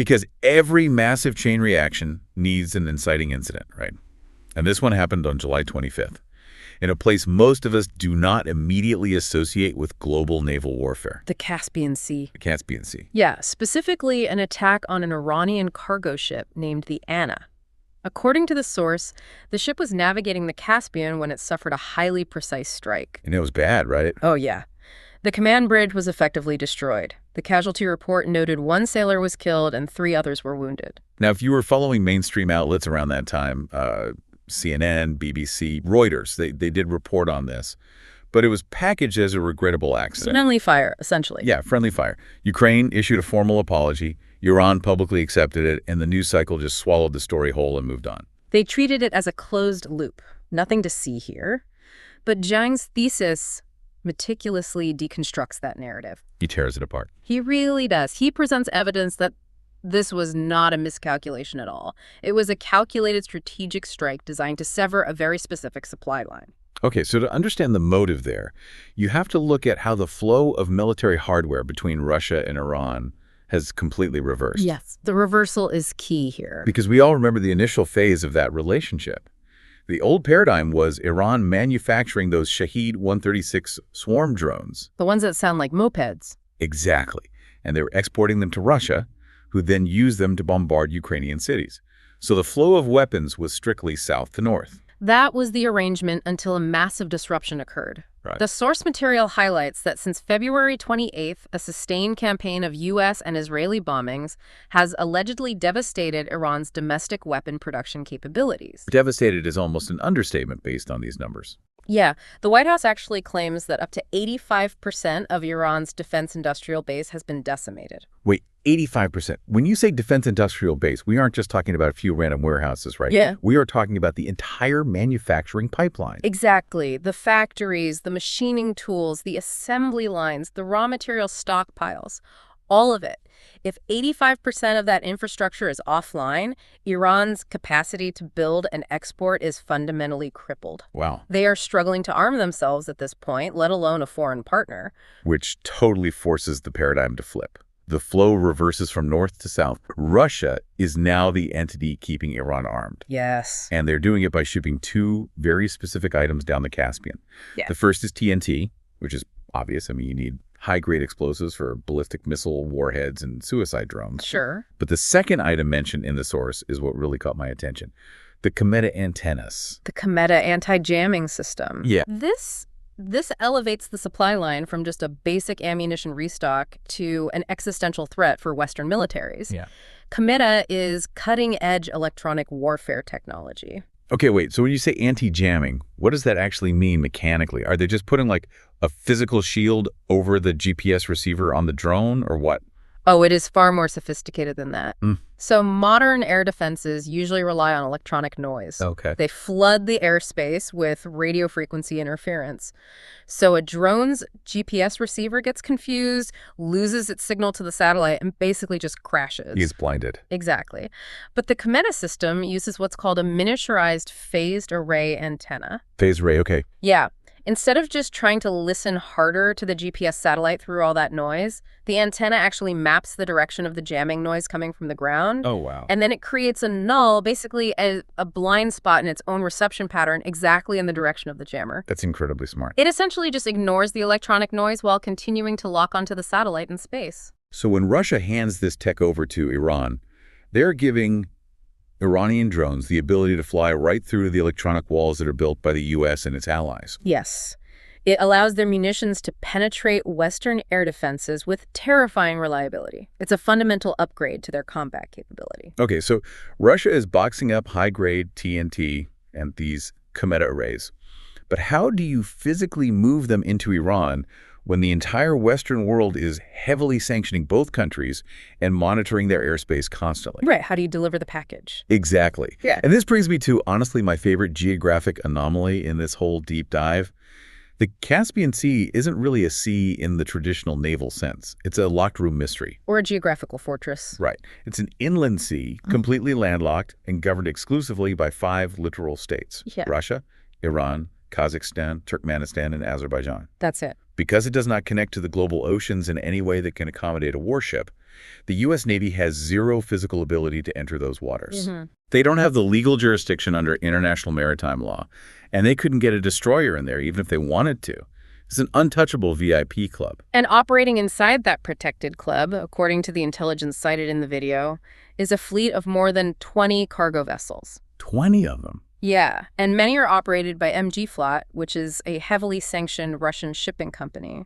Because every massive chain reaction needs an inciting incident, right? And this one happened on July 25th, in a place most of us do not immediately associate with global naval warfare. The Caspian Sea. The Caspian Sea. Yeah, specifically an attack on an Iranian cargo ship named the Anna. According to the source, the ship was navigating the Caspian when it suffered a highly precise strike. And it was bad, right? Oh, yeah. The command bridge was effectively destroyed. The casualty report noted 1 sailor was killed and 3 others were wounded. Now, if you were following mainstream outlets around that time, CNN, BBC, Reuters, they did report on this. But it was packaged as a regrettable accident. Friendly fire, essentially. Yeah, friendly fire. Ukraine issued a formal apology. Iran publicly accepted it, and the news cycle just swallowed the story whole and moved on. They treated it as a closed loop. Nothing to see here. But Zhang's thesis meticulously deconstructs that narrative. He tears it apart. He really does. He presents evidence that this was not a miscalculation at all. It was a calculated strategic strike designed to sever a very specific supply line. Okay, so to understand the motive there, you have to look at how the flow of military hardware between Russia and Iran has completely reversed. Yes, the reversal is key here. Because we all remember the initial phase of that relationship. The old paradigm was Iran manufacturing those Shahed 136 swarm drones. The ones that sound like mopeds. Exactly. And they were exporting them to Russia, who then used them to bombard Ukrainian cities. So the flow of weapons was strictly south to north. That was the arrangement until a massive disruption occurred. Right. The source material highlights that since February 28th, a sustained campaign of U.S. and Israeli bombings has allegedly devastated Iran's domestic weapon production capabilities. Devastated is almost an understatement based on these numbers. Yeah, the White House actually claims that up to 85% of Iran's defense industrial base has been decimated. Wait, 85%. When you say defense industrial base, we aren't just talking about a few random warehouses, right? Yeah. We are talking about the entire manufacturing pipeline. Exactly. The factories, the machining tools, the assembly lines, the raw material stockpiles, all of it. If 85% of that infrastructure is offline, Iran's capacity to build and export is fundamentally crippled. Wow. They are struggling to arm themselves at this point, let alone a foreign partner. Which totally forces the paradigm to flip. The flow reverses from north to south. Russia is now the entity keeping Iran armed. Yes. And they're doing it by shipping 2 very specific items down the Caspian. Yeah. The first is TNT, which is obvious. I mean, you need high-grade explosives for ballistic missile warheads and suicide drones. Sure. But the second item mentioned in the source is what really caught my attention. The Cometa antennas. The Cometa anti-jamming system. Yeah. This elevates the supply line from just a basic ammunition restock to an existential threat for Western militaries. Yeah. Cometa is cutting-edge electronic warfare technology. Okay, wait. So when you say anti-jamming, what does that actually mean mechanically? Are they just putting like a physical shield over the GPS receiver on the drone or what? Oh, it is far more sophisticated than that. So modern air defenses usually rely on electronic noise. Okay. They flood the airspace with radio frequency interference. So a drone's GPS receiver gets confused, loses its signal to the satellite, and basically just crashes. He's blinded. Exactly. But the Cometa system uses what's called a miniaturized phased array antenna. Phased array, okay. Yeah. Instead of just trying to listen harder to the GPS satellite through all that noise, the antenna actually maps the direction of the jamming noise coming from the ground. Oh, wow. And then it creates a null, basically a blind spot in its own reception pattern exactly in the direction of the jammer. That's incredibly smart. It essentially just ignores the electronic noise while continuing to lock onto the satellite in space. So when Russia hands this tech over to Iran, they're giving Iranian drones the ability to fly right through the electronic walls that are built by the U.S. and its allies. Yes. It allows their munitions to penetrate Western air defenses with terrifying reliability. It's a fundamental upgrade to their combat capability. Okay, so Russia is boxing up high-grade TNT and these Cometa arrays. But how do you physically move them into Iran when the entire Western world is heavily sanctioning both countries and monitoring their airspace constantly? Right. How do you deliver the package? Exactly. Yeah. And this brings me to, honestly, my favorite geographic anomaly in this whole deep dive. The Caspian Sea isn't really a sea in the traditional naval sense. It's a locked room mystery. Or a geographical fortress. Right. It's an inland sea, completely landlocked and governed exclusively by 5 littoral states. Yeah. Russia, Iran, Kazakhstan, Turkmenistan, and Azerbaijan. That's it. Because it does not connect to the global oceans in any way that can accommodate a warship, The U.S. Navy has zero physical ability to enter those waters. They don't have the legal jurisdiction under international maritime law, and they couldn't get a destroyer in there even if they wanted to. It's an untouchable VIP club. And operating inside that protected club, according to the intelligence cited in the video, is a fleet of more than 20 cargo vessels. 20 of them? Yeah, and many are operated by MG Flot, which is a heavily sanctioned Russian shipping company.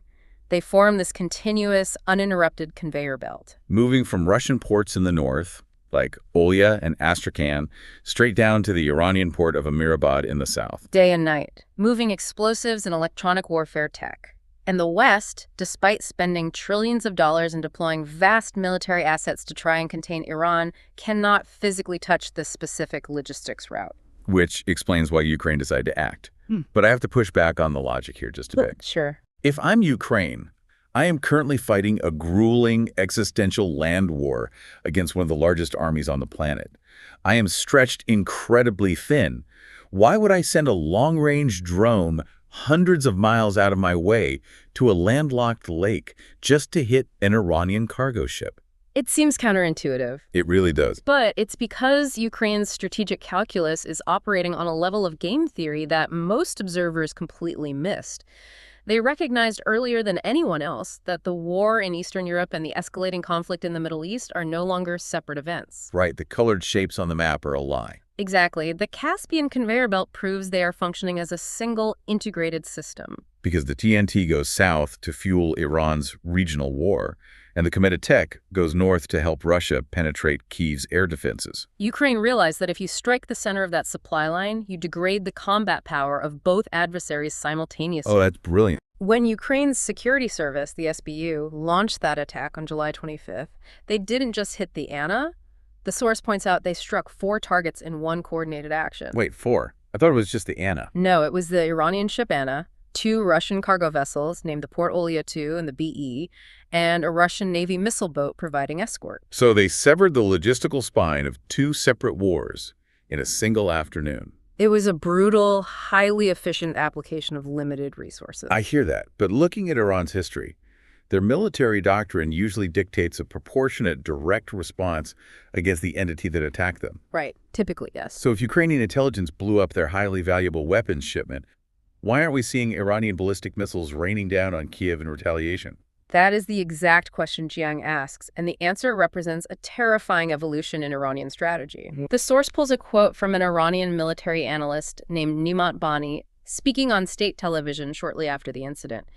They form this continuous, uninterrupted conveyor belt. Moving from Russian ports in the north, like Olya and Astrakhan, straight down to the Iranian port of Amirabad in the south. Day and night, moving explosives and electronic warfare tech. And the West, despite spending trillions of dollars and deploying vast military assets to try and contain Iran, cannot physically touch this specific logistics route. Which explains why Ukraine decided to act. But I have to push back on the logic here just a bit. Sure. If I'm Ukraine, I am currently fighting a grueling existential land war against one of the largest armies on the planet. I am stretched incredibly thin. Why would I send a long-range drone hundreds of miles out of my way to a landlocked lake just to hit an Iranian cargo ship? It seems counterintuitive. It really does. But it's because Ukraine's strategic calculus is operating on a level of game theory that most observers completely missed. They recognized earlier than anyone else that the war in Eastern Europe and the escalating conflict in the Middle East are no longer separate events. Right, the colored shapes on the map are a lie. Exactly. The Caspian conveyor belt proves they are functioning as a single integrated system. Because the TNT goes south to fuel Iran's regional war, and the committed tech goes north to help Russia penetrate Kyiv's air defenses. Ukraine realized that if you strike the center of that supply line, you degrade the combat power of both adversaries simultaneously. Oh, that's brilliant. When Ukraine's security service, the SBU, launched that attack on July 25th, they didn't just hit the Anna. The source points out they struck 4 targets in one coordinated action. Wait, 4? I thought it was just the Anna. No, it was the Iranian ship Anna, 2 Russian cargo vessels named the Port Olya II and the BE, and a Russian Navy missile boat providing escort. So they severed the logistical spine of 2 separate wars in a single afternoon. It was a brutal, highly efficient application of limited resources. I hear that, but looking at Iran's history, their military doctrine usually dictates a proportionate direct response against the entity that attacked them. Right, typically, yes. So if Ukrainian intelligence blew up their highly valuable weapons shipment, why aren't we seeing Iranian ballistic missiles raining down on Kiev in retaliation? That is the exact question Jiang asks, and the answer represents a terrifying evolution in Iranian strategy. The source pulls a quote from an Iranian military analyst named Nimat Bani, speaking on state television shortly after the incident.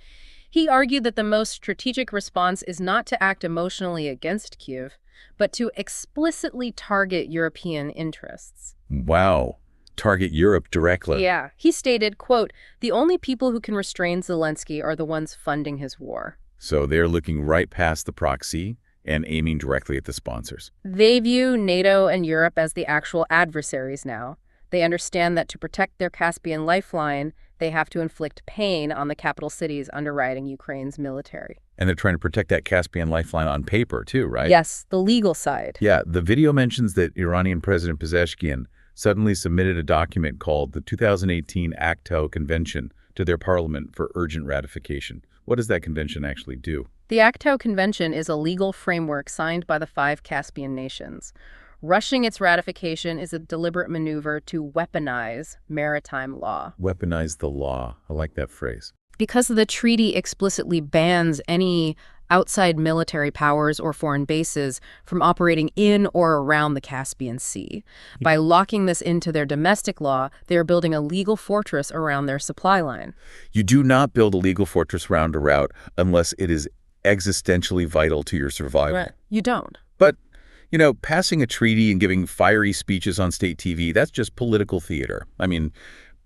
He argued that the most strategic response is not to act emotionally against Kyiv, but to explicitly target European interests. Wow. Target Europe directly. Yeah. He stated, quote, "The only people who can restrain Zelensky are the ones funding his war." So they're looking right past the proxy and aiming directly at the sponsors. They view NATO and Europe as the actual adversaries now. They understand that to protect their Caspian lifeline, they have to inflict pain on the capital cities underwriting Ukraine's military. And they're trying to protect that Caspian lifeline on paper too, right? Yes, the legal side. Yeah, the video mentions that Iranian President Pezeshkian suddenly submitted a document called the 2018 ACTO Convention to their parliament for urgent ratification. What does that convention actually do? The ACTO Convention is a legal framework signed by the 5 Caspian nations. Rushing its ratification is a deliberate maneuver to weaponize maritime law. Weaponize the law. I like that phrase. Because the treaty explicitly bans any outside military powers or foreign bases from operating in or around the Caspian Sea. By locking this into their domestic law, they are building a legal fortress around their supply line. You do not build a legal fortress around a route unless it is existentially vital to your survival. Right. You don't. But, you know, passing a treaty and giving fiery speeches on state TV, that's just political theater. I mean,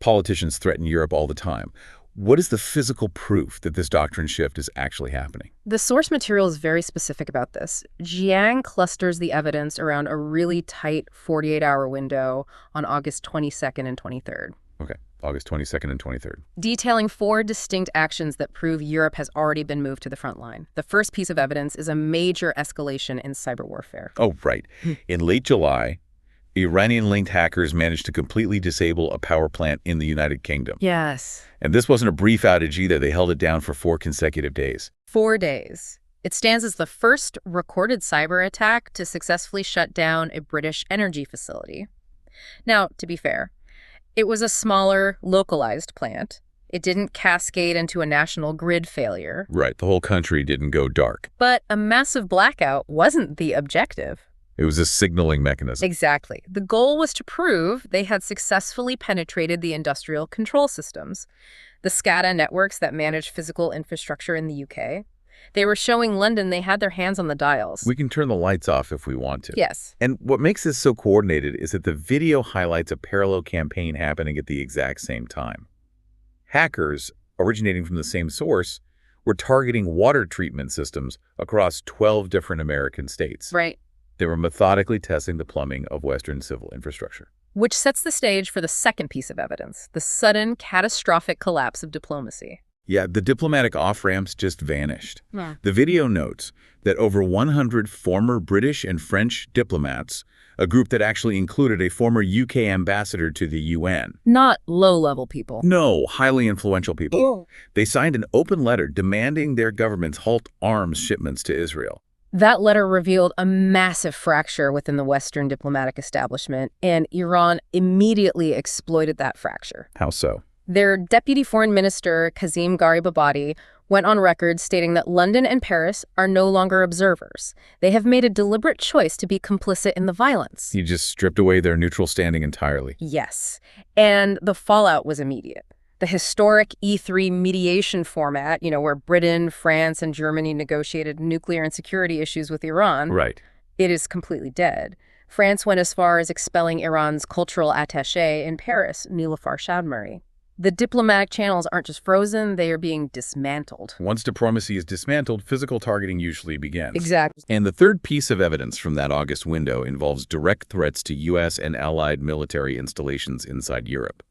politicians threaten Europe all the time. What is the physical proof that this doctrine shift is actually happening? The source material is very specific about this. Jiang clusters the evidence around a really tight 48-hour window on August 22nd and 23rd. Okay, August 22nd and 23rd. Detailing 4 distinct actions that prove Europe has already been moved to the front line. The first piece of evidence is a major escalation in cyber warfare. Oh, right. In late July, Iranian-linked hackers managed to completely disable a power plant in the United Kingdom. Yes. And this wasn't a brief outage either. They held it down for 4 consecutive days. 4 days. It stands as the first recorded cyber attack to successfully shut down a British energy facility. Now, to be fair, it was a smaller, localized plant. It didn't cascade into a national grid failure. Right, the whole country didn't go dark. But a massive blackout wasn't the objective. It was a signaling mechanism. Exactly. The goal was to prove they had successfully penetrated the industrial control systems, the SCADA networks that manage physical infrastructure in the UK. They were showing London they had their hands on the dials. We can turn the lights off if we want to. Yes. And what makes this so coordinated is that the video highlights a parallel campaign happening at the exact same time. Hackers, originating from the same source, were targeting water treatment systems across 12 different American states. Right. They were methodically testing the plumbing of Western civil infrastructure. Which sets the stage for the second piece of evidence, the sudden, catastrophic collapse of diplomacy. Yeah, the diplomatic off-ramps just vanished. Yeah. The video notes that over 100 former British and French diplomats, a group that actually included a former UK ambassador to the UN. Not low-level people. No, highly influential people. They signed an open letter demanding their governments halt arms shipments to Israel. That letter revealed a massive fracture within the Western diplomatic establishment, and Iran immediately exploited that fracture. How so? Their deputy foreign minister, Kazim Garibabadi, went on record stating that London and Paris are no longer observers. They have made a deliberate choice to be complicit in the violence. He just stripped away their neutral standing entirely. Yes, and the fallout was immediate. The historic E3 mediation format, where Britain, France, and Germany negotiated nuclear and security issues with Iran, Right. It is completely dead. France went as far as expelling Iran's cultural attaché in Paris, Nilüfer Shadmari. The diplomatic channels aren't just frozen, they are being dismantled. Once diplomacy is dismantled, physical targeting usually begins. Exactly. And the third piece of evidence from that August window involves direct threats to U.S. and allied military installations inside Europe.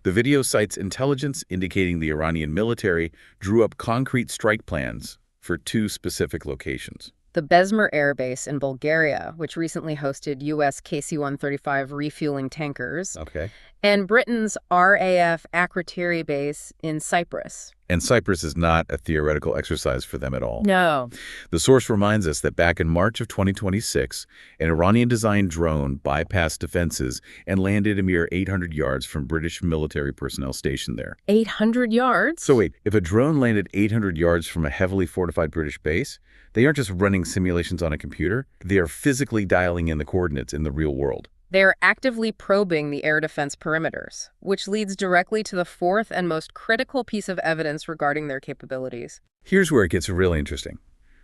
The video cites intelligence indicating the Iranian military drew up concrete strike plans for two specific locations. The Besmer Air Base in Bulgaria, which recently hosted U.S. KC-135 refueling tankers, and Britain's RAF Akrotiri Base in Cyprus. And Cyprus is not a theoretical exercise for them at all. No. The source reminds us that back in March of 2026, an Iranian-designed drone bypassed defenses and landed a mere 800 yards from British military personnel stationed there. 800 yards? So wait, if a drone landed 800 yards from a heavily fortified British base, they aren't just running simulations on a computer, they are physically dialing in the coordinates in the real world. They're actively probing the air defense perimeters, which leads directly to the fourth and most critical piece of evidence regarding their capabilities. Here's where it gets really interesting.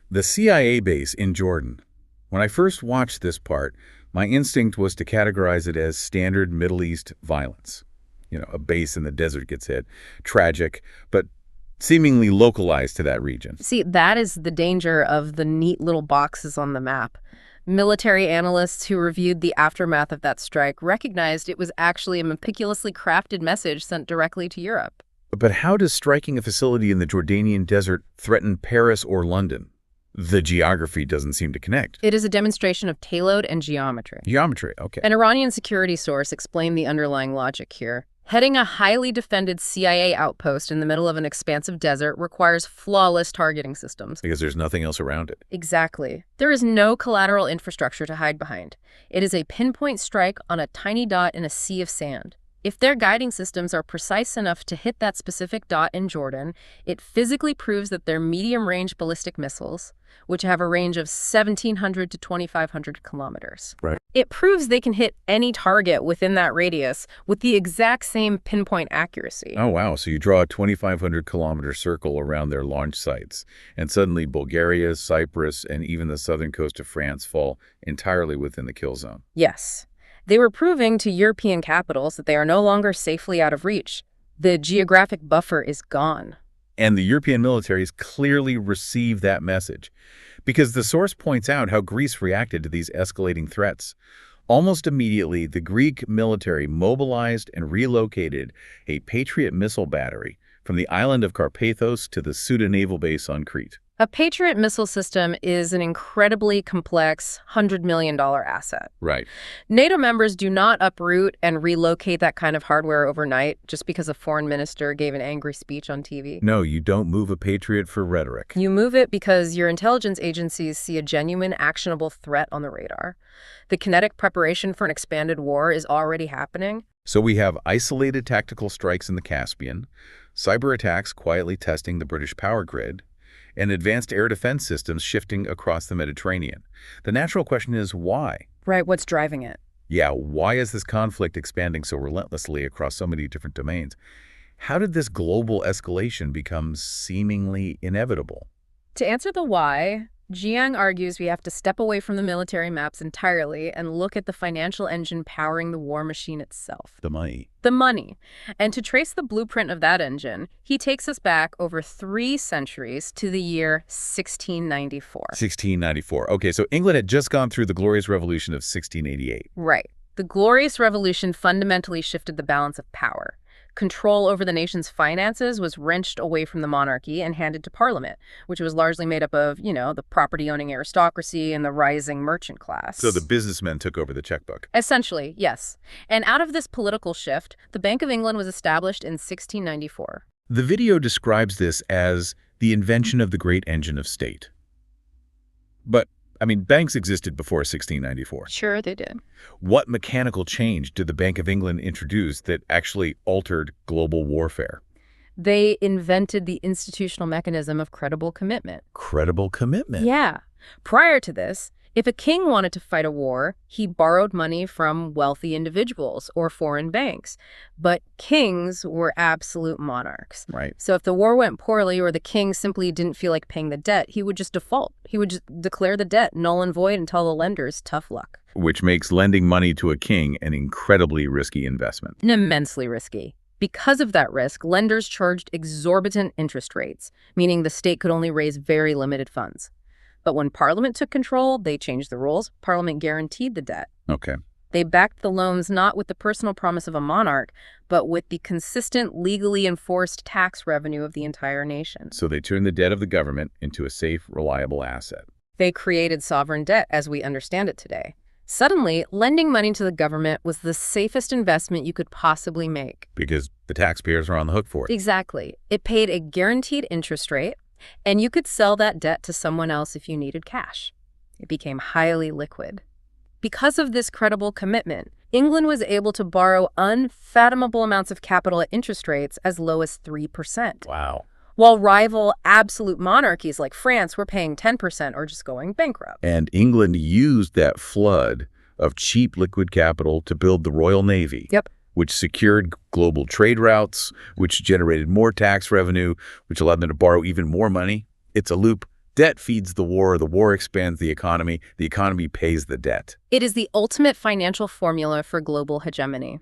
The CIA base in Jordan. When I first watched this part, my instinct was to categorize it as standard Middle East violence. A base in the desert gets hit. Tragic, but seemingly localized to that region. See, that is the danger of the neat little boxes on the map. Military analysts who reviewed the aftermath of that strike recognized it was actually a meticulously crafted message sent directly to Europe. But how does striking a facility in the Jordanian desert threaten Paris or London? The geography doesn't seem to connect. It is a demonstration of payload and geometry. Geometry, okay. An Iranian security source explained the underlying logic here. Heading a highly defended CIA outpost in the middle of an expansive desert requires flawless targeting systems. Because there's nothing else around it. Exactly. There is no collateral infrastructure to hide behind. It is a pinpoint strike on a tiny dot in a sea of sand. If their guiding systems are precise enough to hit that specific dot in Jordan, it physically proves that their medium-range ballistic missiles, which have a range of 1,700 to 2,500 kilometers. Right. It proves they can hit any target within that radius with the exact same pinpoint accuracy. Oh, wow. So you draw a 2,500-kilometer circle around their launch sites, and suddenly Bulgaria, Cyprus, and even the southern coast of France fall entirely within the kill zone. Yes. They were proving to European capitals that they are no longer safely out of reach. The geographic buffer is gone. And the European militaries clearly received that message, because the source points out how Greece reacted to these escalating threats. Almost immediately, the Greek military mobilized and relocated a Patriot missile battery from the island of Carpathos to the Suda naval base on Crete. A Patriot missile system is an incredibly complex $100 million asset. Right. NATO members do not uproot and relocate that kind of hardware overnight just because a foreign minister gave an angry speech on TV. No, you don't move a Patriot for rhetoric. You move it because your intelligence agencies see a genuine, actionable threat on the radar. The kinetic preparation for an expanded war is already happening. So we have isolated tactical strikes in the Caspian, cyber attacks quietly testing the British power grid, and advanced air defense systems shifting across the Mediterranean. The natural question is why? Right, what's driving it? Yeah, why is this conflict expanding so relentlessly across so many different domains? How did this global escalation become seemingly inevitable? To answer the why, Jiang argues we have to step away from the military maps entirely and look at the financial engine powering the war machine itself. The money. The money. And to trace the blueprint of that engine, he takes us back over 3 centuries to the year 1694. 1694. Okay, so England had just gone through the Glorious Revolution of 1688. Right. The Glorious Revolution fundamentally shifted the balance of power. Control over the nation's finances was wrenched away from the monarchy and handed to Parliament, which was largely made up of, the property-owning aristocracy and the rising merchant class. So the businessmen took over the checkbook. Essentially, yes. And out of this political shift, the Bank of England was established in 1694. The video describes this as the invention of the great engine of state. But banks existed before 1694. Sure, they did. What mechanical change did the Bank of England introduce that actually altered global warfare? They invented the institutional mechanism of credible commitment. Credible commitment? Yeah. Prior to this, if a king wanted to fight a war, he borrowed money from wealthy individuals or foreign banks. But kings were absolute monarchs. Right. So if the war went poorly or the king simply didn't feel like paying the debt, he would just default. He would just declare the debt null and void and tell the lenders tough luck. Which makes lending money to a king an incredibly risky investment. Immensely risky. Because of that risk, lenders charged exorbitant interest rates, meaning the state could only raise very limited funds. But when Parliament took control, they changed the rules. Parliament guaranteed the debt. Okay. They backed the loans not with the personal promise of a monarch, but with the consistent, legally enforced tax revenue of the entire nation. So they turned the debt of the government into a safe, reliable asset. They created sovereign debt as we understand it today. Suddenly, lending money to the government was the safest investment you could possibly make. Because the taxpayers are on the hook for it. Exactly. It paid a guaranteed interest rate, and you could sell that debt to someone else if you needed cash. It became highly liquid. Because of this credible commitment, England was able to borrow unfathomable amounts of capital at interest rates as low as 3%. Wow. While rival absolute monarchies like France were paying 10% or just going bankrupt. And England used that flood of cheap liquid capital to build the Royal Navy. Yep. Which secured global trade routes, which generated more tax revenue, which allowed them to borrow even more money. It's a loop. Debt feeds the war expands the economy pays the debt. It is the ultimate financial formula for global hegemony.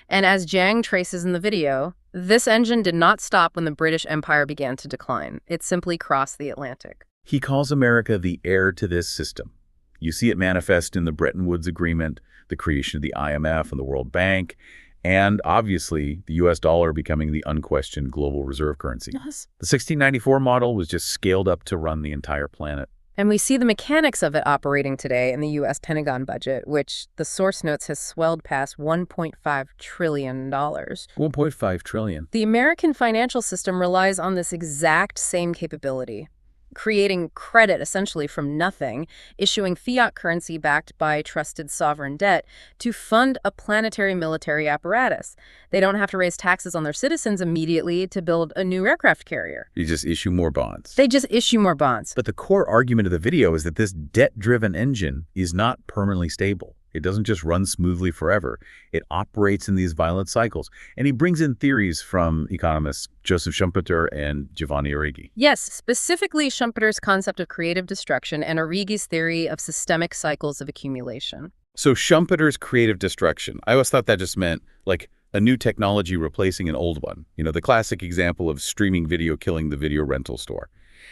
And as Jiang traces in the video, this engine did not stop when the British Empire began to decline. It simply crossed the Atlantic. He calls America the heir to this system. You see it manifest in the Bretton Woods Agreement, the creation of the IMF and the World Bank, and obviously the U.S. dollar becoming the unquestioned global reserve currency. Yes. The 1694 model was just scaled up to run the entire planet. And we see the mechanics of it operating today in the U.S. Pentagon budget, which the source notes has swelled past $1.5 trillion. $1.5 trillion. The American financial system relies on this exact same capability, creating credit essentially from nothing, issuing fiat currency backed by trusted sovereign debt to fund a planetary military apparatus. They don't have to raise taxes on their citizens immediately to build a new aircraft carrier. You just issue more bonds. They just issue more bonds. But the core argument of the video is that this debt-driven engine is not permanently stable. It doesn't just run smoothly forever. It operates in these violent cycles. And he brings in theories from economists Joseph Schumpeter and Giovanni Arrighi. Yes, specifically Schumpeter's concept of creative destruction and Arrighi's theory of systemic cycles of accumulation. So Schumpeter's creative destruction, I always thought that just meant like a new technology replacing an old one. The classic example of streaming video killing the video rental store.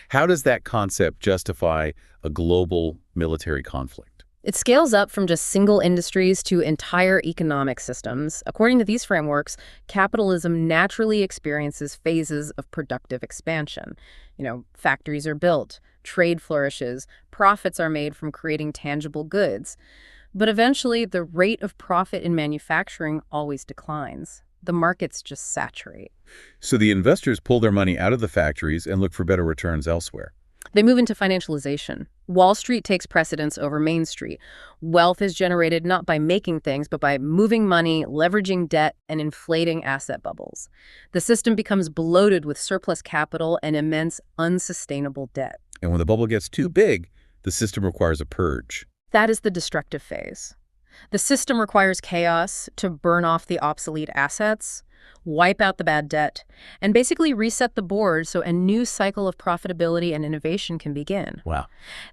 How does that concept justify a global military conflict? It scales up from just single industries to entire economic systems. According to these frameworks, capitalism naturally experiences phases of productive expansion. Factories are built, trade flourishes, profits are made from creating tangible goods. But eventually, the rate of profit in manufacturing always declines. The markets just saturate. So the investors pull their money out of the factories and look for better returns elsewhere. They move into financialization. Wall Street takes precedence over Main Street. Wealth is generated not by making things, but by moving money, leveraging debt, and inflating asset bubbles. The system becomes bloated with surplus capital and immense unsustainable debt. And when the bubble gets too big, the system requires a purge. That is the destructive phase. The system requires chaos to burn off the obsolete assets, wipe out the bad debt, and basically reset the board so a new cycle of profitability and innovation can begin. Wow.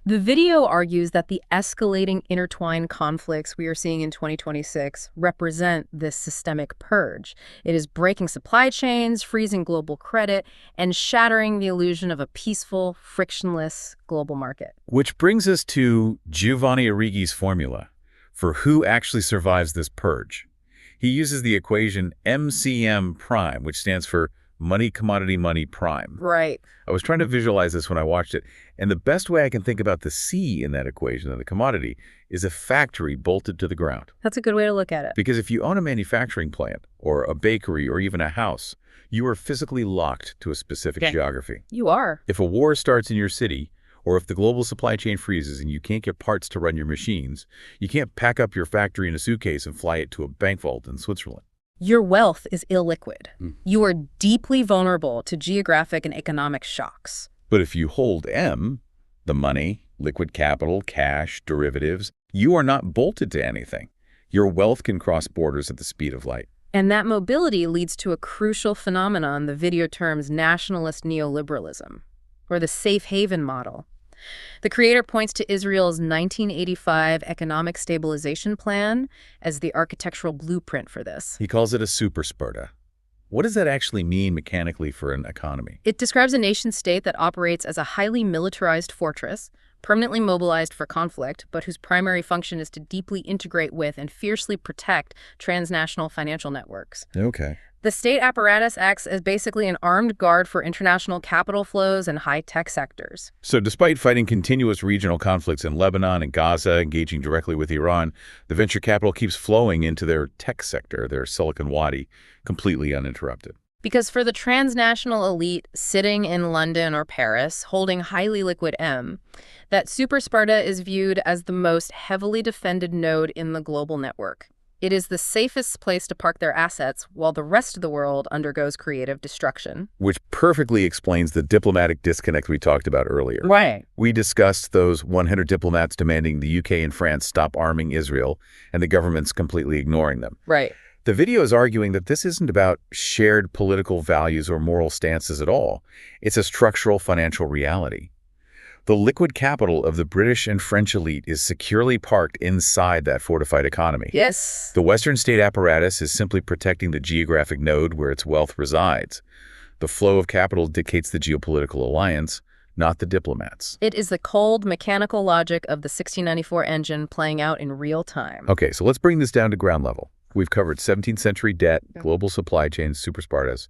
The video argues that the escalating intertwined conflicts we are seeing in 2026 represent this systemic purge. It is breaking supply chains, freezing global credit, and shattering the illusion of a peaceful, frictionless global market. Which brings us to Giovanni Arrighi's formula for who actually survives this purge. He uses the equation MCM prime, which stands for money, commodity, money, prime. Right. I was trying to visualize this when I watched it, and the best way I can think about the C in that equation of the commodity is a factory bolted to the ground. That's a good way to look at it. Because if you own a manufacturing plant, or a bakery, or even a house, you are physically locked to a specific geography. You are. If a war starts in your city, or if the global supply chain freezes and you can't get parts to run your machines, you can't pack up your factory in a suitcase and fly it to a bank vault in Switzerland. Your wealth is illiquid. You are deeply vulnerable to geographic and economic shocks. But if you hold M, the money, liquid capital, cash, derivatives, you are not bolted to anything. Your wealth can cross borders at the speed of light. And that mobility leads to a crucial phenomenon the video terms nationalist neoliberalism, or the safe haven model. The creator points to Israel's 1985 economic stabilization plan as the architectural blueprint for this. He calls it a super Sparta. What does that actually mean mechanically for an economy? It describes a nation-state that operates as a highly militarized fortress, permanently mobilized for conflict, but whose primary function is to deeply integrate with and fiercely protect transnational financial networks. Okay. The state apparatus acts as basically an armed guard for international capital flows and high-tech sectors. So despite fighting continuous regional conflicts in Lebanon and Gaza, engaging directly with Iran, the venture capital keeps flowing into their tech sector, their Silicon Wadi, completely uninterrupted. Because for the transnational elite sitting in London or Paris, holding highly liquid M, that super Sparta is viewed as the most heavily defended node in the global network. It is the safest place to park their assets while the rest of the world undergoes creative destruction. Which perfectly explains the diplomatic disconnect we talked about earlier. Right. We discussed those 100 diplomats demanding the UK and France stop arming Israel, and the governments completely ignoring them. Right. The video is arguing that this isn't about shared political values or moral stances at all. It's a structural financial reality. The liquid capital of the British and French elite is securely parked inside that fortified economy. Yes. The Western state apparatus is simply protecting the geographic node where its wealth resides. The flow of capital dictates the geopolitical alliance, not the diplomats. It is the cold, mechanical logic of the 1694 engine playing out in real time. Okay, so let's bring this down to ground level. We've covered 17th century debt, global supply chains, super Spartas.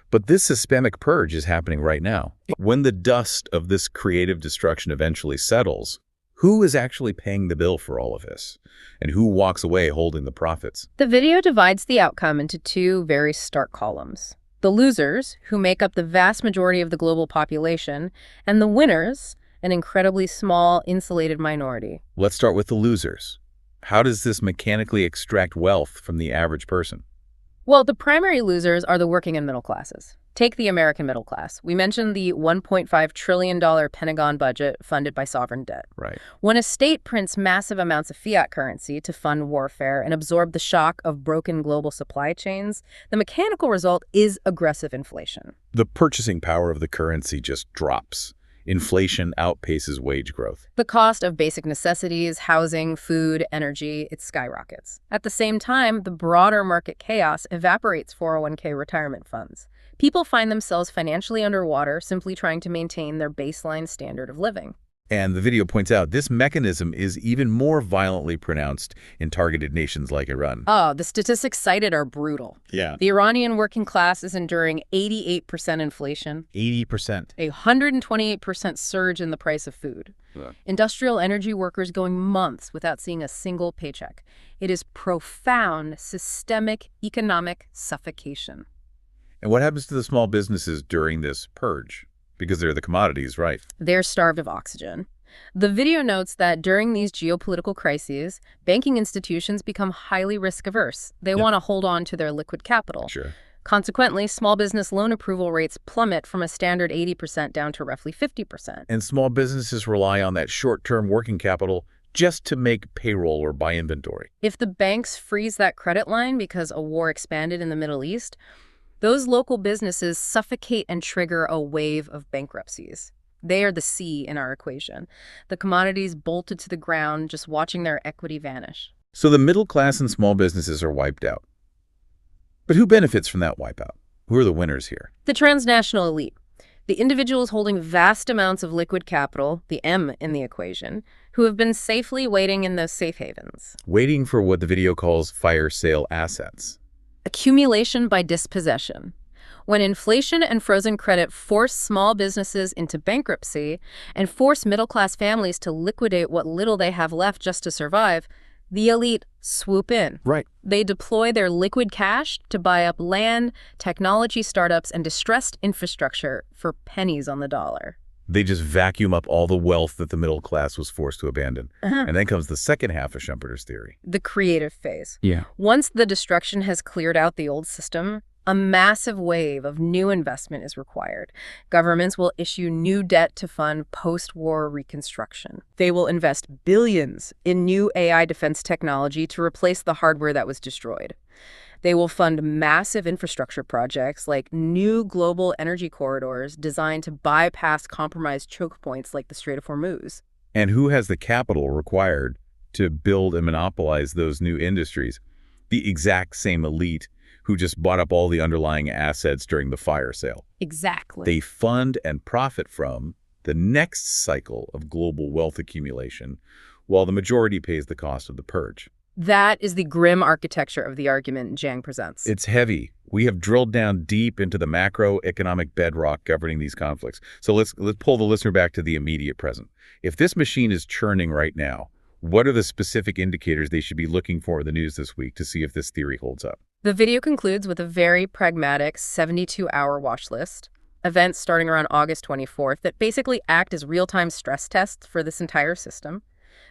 But this systemic purge is happening right now. When the dust of this creative destruction eventually settles, who is actually paying the bill for all of this? And who walks away holding the profits? The video divides the outcome into two very stark columns. The losers, who make up the vast majority of the global population, and the winners, an incredibly small, insulated minority. Let's start with the losers. How does this mechanically extract wealth from the average person? Well, the primary losers are the working and middle classes. Take the American middle class. We mentioned the $1.5 trillion Pentagon budget funded by sovereign debt. Right. When a state prints massive amounts of fiat currency to fund warfare and absorb the shock of broken global supply chains, the mechanical result is aggressive inflation. The purchasing power of the currency just drops. Inflation outpaces wage growth. The cost of basic necessities, housing, food, energy, it skyrockets. At the same time, the broader market chaos evaporates 401k retirement funds. People find themselves financially underwater simply trying to maintain their baseline standard of living. And the video points out this mechanism is even more violently pronounced in targeted nations like Iran. Oh, the statistics cited are brutal. Yeah. The Iranian working class is enduring 88% inflation, 80%. a 128% surge in the price of food. Yeah. Industrial energy workers going months without seeing a single paycheck. It is profound systemic economic suffocation. And what happens to the small businesses during this purge? Because they're the commodities, right? They're starved of oxygen. The video notes that during these geopolitical crises, banking institutions become highly risk-averse. They want to hold on to their liquid capital. Sure. Consequently, small business loan approval rates plummet from a standard 80% down to roughly 50%. And small businesses rely on that short-term working capital just to make payroll or buy inventory. If the banks freeze that credit line because a war expanded in the Middle East, those local businesses suffocate and trigger a wave of bankruptcies. They are the C in our equation. The commodities bolted to the ground, just watching their equity vanish. So the middle class and small businesses are wiped out. But who benefits from that wipeout? Who are the winners here? The transnational elite, the individuals holding vast amounts of liquid capital, the M in the equation, who have been safely waiting in those safe havens. Waiting for what the video calls fire sale assets. Accumulation by dispossession. When inflation and frozen credit force small businesses into bankruptcy and force middle-class families to liquidate what little they have left just to survive, the elite swoop in. Right. They deploy their liquid cash to buy up land, technology startups, and distressed infrastructure for pennies on the dollar. They just vacuum up all the wealth that the middle class was forced to abandon. And then comes the second half of Schumpeter's theory. The creative phase. Yeah. Once the destruction has cleared out the old system, a massive wave of new investment is required. Governments will issue new debt to fund post-war reconstruction. They will invest billions in new AI defense technology to replace the hardware that was destroyed. They will fund massive infrastructure projects like new global energy corridors designed to bypass compromised choke points like the Strait of Hormuz. And who has the capital required to build and monopolize those new industries? The exact same elite who just bought up all the underlying assets during the fire sale. Exactly. They fund and profit from the next cycle of global wealth accumulation, while the majority pays the cost of the purge. That is the grim architecture of the argument Zhang presents. It's heavy. We have drilled down deep into the macroeconomic bedrock governing these conflicts. So let's pull the listener back to the immediate present. If this machine is churning right now, what are the specific indicators they should be looking for in the news this week to see if this theory holds up? The video concludes with a very pragmatic 72-hour watch list, events starting around August 24th that basically act as real-time stress tests for this entire system.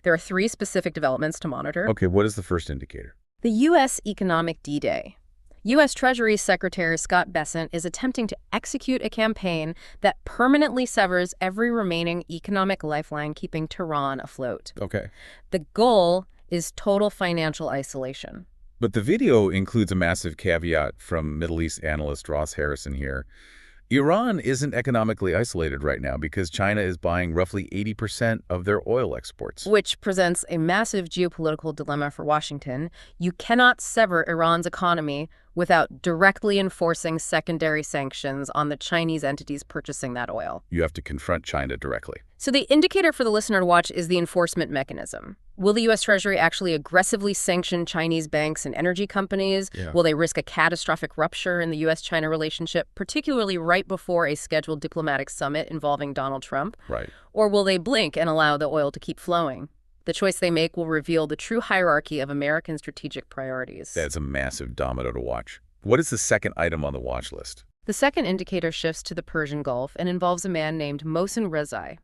There are 3 specific developments to monitor. Okay, what is the first indicator? The U.S. Economic D-Day. U.S. Treasury Secretary Scott Bessent is attempting to execute a campaign that permanently severs every remaining economic lifeline keeping Tehran afloat. Okay. The goal is total financial isolation. But the video includes a massive caveat from Middle East analyst Ross Harrison here. Iran isn't economically isolated right now because China is buying roughly 80% of their oil exports. Which presents a massive geopolitical dilemma for Washington. You cannot sever Iran's economy without directly enforcing secondary sanctions on the Chinese entities purchasing that oil. You have to confront China directly. So the indicator for the listener to watch is the enforcement mechanism. Will the U.S. Treasury actually aggressively sanction Chinese banks and energy companies? Yeah. Will they risk a catastrophic rupture in the U.S.-China relationship, particularly right before a scheduled diplomatic summit involving Donald Trump? Right. Or will they blink and allow the oil to keep flowing? The choice they make will reveal the true hierarchy of American strategic priorities. That's a massive domino to watch. What is the second item on the watch list? The second indicator shifts to the Persian Gulf and involves a man named Mohsen Rezai.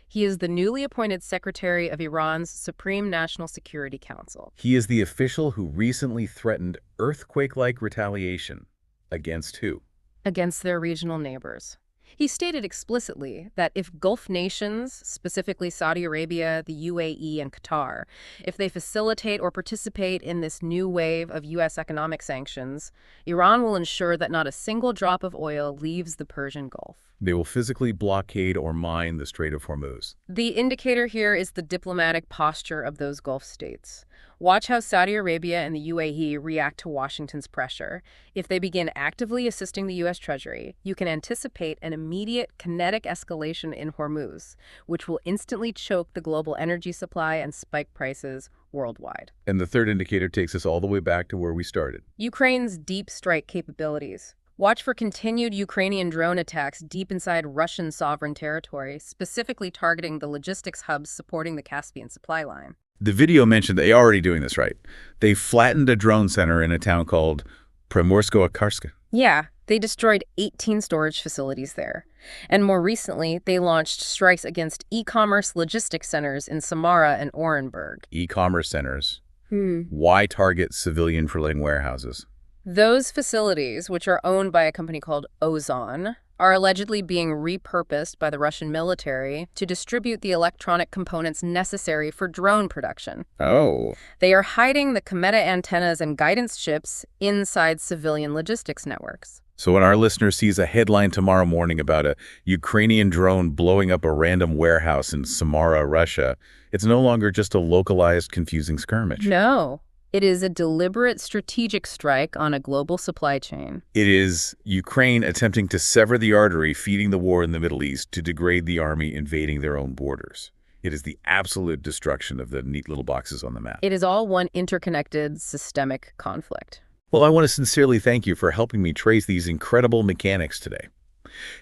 He is the newly appointed Secretary of Iran's Supreme National Security Council. He is the official who recently threatened earthquake-like retaliation. Against who? Against their regional neighbors. He stated explicitly that if Gulf nations, specifically Saudi Arabia, the UAE, and Qatar, if they facilitate or participate in this new wave of U.S. economic sanctions, Iran will ensure that not a single drop of oil leaves the Persian Gulf. They will physically blockade or mine the Strait of Hormuz. The indicator here is the diplomatic posture of those Gulf states. Watch how Saudi Arabia and the UAE react to Washington's pressure. If they begin actively assisting the U.S. Treasury, you can anticipate an immediate kinetic escalation in Hormuz, which will instantly choke the global energy supply and spike prices worldwide. And the third indicator takes us all the way back to where we started. Ukraine's deep strike capabilities. Watch for continued Ukrainian drone attacks deep inside Russian sovereign territory, specifically targeting the logistics hubs supporting the Caspian supply line. The video mentioned they're already doing this, right? They flattened a drone center in a town called Primorsko-Akharsk. Yeah, they destroyed 18 storage facilities there. And more recently, they launched strikes against e-commerce logistics centers in Samara and Orenburg. E-commerce centers. Why target civilian filling warehouses? Those facilities, which are owned by a company called Ozon, are allegedly being repurposed by the Russian military to distribute the electronic components necessary for drone production. Oh. They are hiding the Cometa antennas and guidance chips inside civilian logistics networks. So when our listener sees a headline tomorrow morning about a Ukrainian drone blowing up a random warehouse in Samara, Russia, it's no longer just a localized, confusing skirmish. No. It is a deliberate strategic strike on a global supply chain. It is Ukraine attempting to sever the artery feeding the war in the Middle East to degrade the army invading their own borders. It is the absolute destruction of the neat little boxes on the map. It is all one interconnected, systemic conflict. Well, I want to sincerely thank you for helping me trace these incredible mechanics today.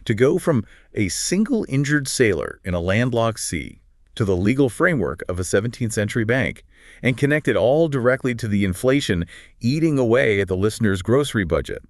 To go from a single injured sailor in a landlocked sea to the legal framework of a 17th century bank, and connect it all directly to the inflation eating away at the listener's grocery budget.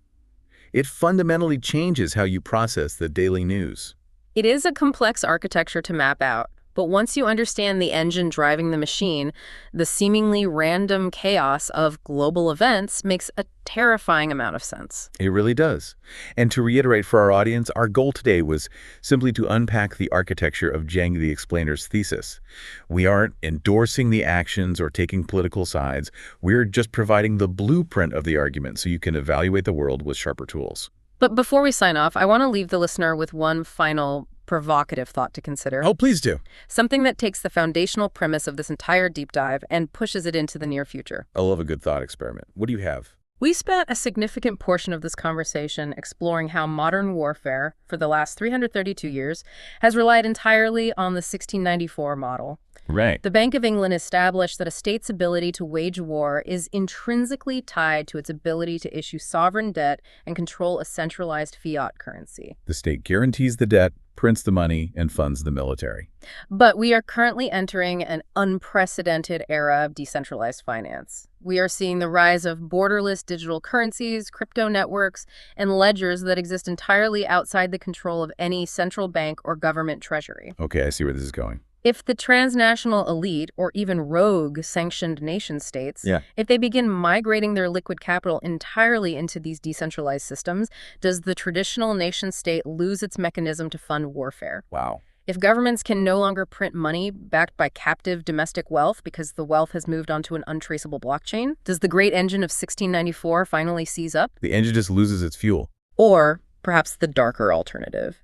It fundamentally changes how you process the daily news. It is a complex architecture to map out, but once you understand the engine driving the machine, the seemingly random chaos of global events makes a terrifying amount of sense. It really does. And to reiterate for our audience, our goal today was simply to unpack the architecture of Zheng the Explainer's thesis. We aren't endorsing the actions or taking political sides. We're just providing the blueprint of the argument so you can evaluate the world with sharper tools. But before we sign off, I want to leave the listener with one final provocative thought to consider. Oh, please do. Something that takes the foundational premise of this entire deep dive and pushes it into the near future. I love a good thought experiment. What do you have? We spent a significant portion of this conversation exploring how modern warfare, for the last 332 years, has relied entirely on the 1694 model. Right. The Bank of England established that a state's ability to wage war is intrinsically tied to its ability to issue sovereign debt and control a centralized fiat currency. The state guarantees the debt, prints the money, and funds the military. But we are currently entering an unprecedented era of decentralized finance. We are seeing the rise of borderless digital currencies, crypto networks, and ledgers that exist entirely outside the control of any central bank or government treasury. Okay, I see where this is going. If the transnational elite, or even rogue sanctioned nation states, if they begin migrating their liquid capital entirely into these decentralized systems, does the traditional nation state lose its mechanism to fund warfare? Wow. If governments can no longer print money backed by captive domestic wealth because the wealth has moved onto an untraceable blockchain, does the great engine of 1694 finally seize up? The engine just loses its fuel. Or, perhaps the darker alternative,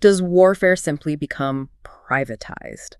does warfare simply become privatized?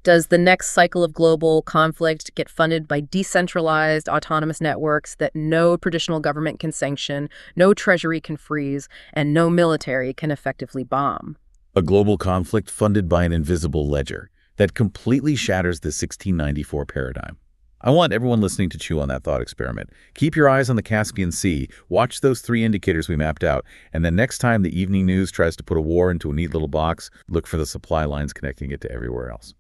Does the next cycle of global conflict get funded by decentralized autonomous networks that no traditional government can sanction, no treasury can freeze, and no military can effectively bomb? A global conflict funded by an invisible ledger that completely shatters the 1694 paradigm. I want everyone listening to chew on that thought experiment. Keep your eyes on the Caspian Sea, watch those 3 indicators we mapped out, and then next time the evening news tries to put a war into a neat little box, look for the supply lines connecting it to everywhere else.